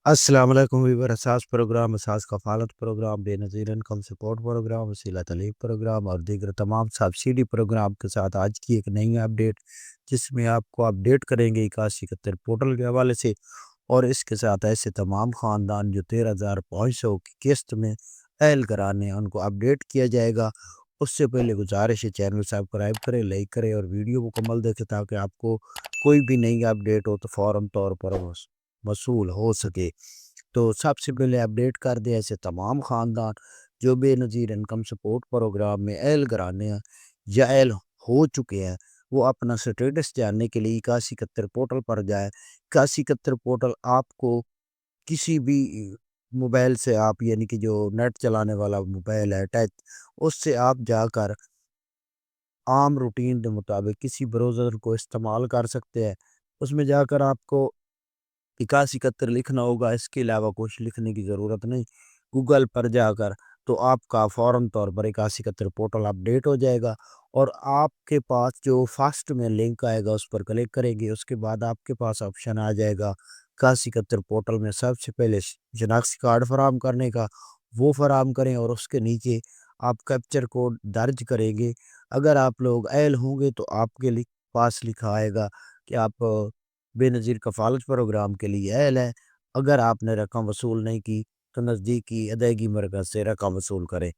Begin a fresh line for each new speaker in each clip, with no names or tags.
السلام علیکم ویور اساس پروگرام اساس کفالت پروگرام بے نظیر انکم سپورٹ پروگرام وسیلہ تعلیم پروگرام اور دیگر تمام سبسڈی پروگرام کے ساتھ آج کی ایک نئی اپڈیٹ جس میں آپ کو اپڈیٹ کریں گے 8171 پورٹل کے حوالے سے، اور اس کے ساتھ ایسے تمام خاندان جو 13,500 کی قسط میں اہل کرانے ہیں ان کو اپڈیٹ کیا جائے گا۔ اس سے پہلے گزارش ہے چینل سبسکرائب کریں، لائک کریں اور ویڈیو مکمل دیکھیں تاکہ آپ کو کوئی بھی نئی اپڈیٹ ہو تو فوراً طور پر وصول ہو سکے۔ تو سب سے پہلے اپڈیٹ کر دیں ایسے تمام خاندان جو بے نظیر انکم سپورٹ پروگرام میں اہل کرانے ہیں یا اہل ہو چکے ہیں، وہ اپنا سٹیٹس جاننے کے لیے 8171 پورٹل پر جائے۔ 8171 پورٹل آپ کو کسی بھی موبائل سے، آپ یعنی کہ جو نیٹ چلانے والا موبائل ہے ٹچ، اس سے آپ جا کر عام روٹین کے مطابق کسی بروزر کو استعمال کر سکتے ہیں۔ اس میں جا کر آپ کو 8171 لکھنا ہوگا، اس کے علاوہ کچھ لکھنے کی ضرورت نہیں۔ گوگل پر جا کر تو آپ کا فوراً طور پر 8171 پورٹل اپڈیٹ ہو جائے گا، اور آپ کے پاس جو فرسٹ میں لنک آئے گا اس پر کلک کریں گے، اس کے بعد آپ کے پاس آپشن آ جائے گا 8171 پورٹل میں سب سے پہلے شناختی کارڈ فراہم کرنے کا، وہ فراہم کریں اور اس کے نیچے آپ کیپچر کوڈ درج کریں گے۔ اگر آپ لوگ اہل ہوں گے تو آپ کے پاس لکھا آئے گا کہ آپ بے نظیر کفالت پروگرام کے لیے اہل ہے۔ اگر آپ نے رقم وصول نہیں کی تو نزدیکی ادائیگی مرکز سے رقم وصول کریں۔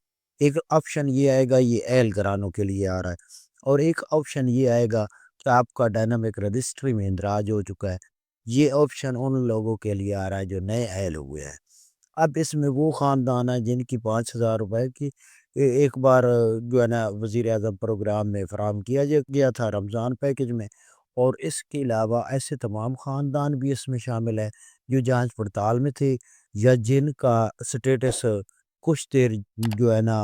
ایک آپشن یہ آئے گا، یہ اہل گرانوں کے لیے آ رہا ہے، اور ایک آپشن یہ آئے گا کہ آپ کا ڈائنامک رجسٹری میں اندراج ہو چکا ہے۔ یہ آپشن ان لوگوں کے لیے آ رہا ہے جو نئے اہل ہوئے ہیں۔ اب اس میں وہ خاندان ہیں جن کی 5,000 روپے کی ایک بار جو ہے نا وزیر اعظم پروگرام میں فراہم کیا گیا تھا رمضان پیکج میں، اور اس کے علاوہ ایسے تمام خاندان بھی اس میں شامل ہیں جو جانچ پڑتال میں تھے یا جن کا سٹیٹس کچھ دیر جو ہے نا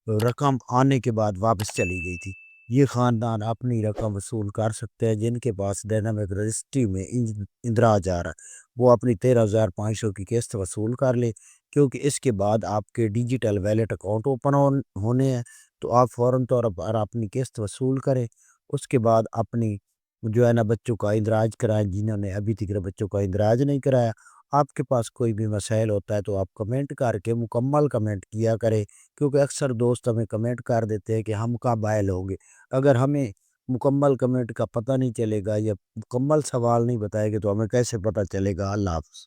رقم آنے کے بعد واپس چلی گئی تھی۔ یہ خاندان اپنی رقم وصول کر سکتے ہیں جن کے پاس ڈائنامک رجسٹری میں اندراج آ رہا ہے، وہ اپنی 13,500 کی قسط وصول کر لے، کیونکہ اس کے بعد آپ کے ڈیجیٹل ویلیٹ اکاؤنٹ اوپن ہونے ہیں، تو آپ فوراً طور پر اپنی قسط وصول کریں۔ اس کے بعد اپنی جو ہے نا بچوں کا اندراج کرائیں، جنہوں نے ابھی تک بچوں کا اندراج نہیں کرایا۔ آپ کے پاس کوئی بھی مسائل ہوتا ہے تو آپ کمنٹ کر کے مکمل کمنٹ کیا کریں، کیونکہ اکثر دوست ہمیں کمنٹ کر دیتے ہیں کہ ہم کب اہل ہوں گے۔ اگر ہمیں مکمل کمنٹ کا پتہ نہیں چلے گا یا مکمل سوال نہیں بتائے گے تو ہمیں کیسے پتہ چلے گا؟ اللہ حافظ۔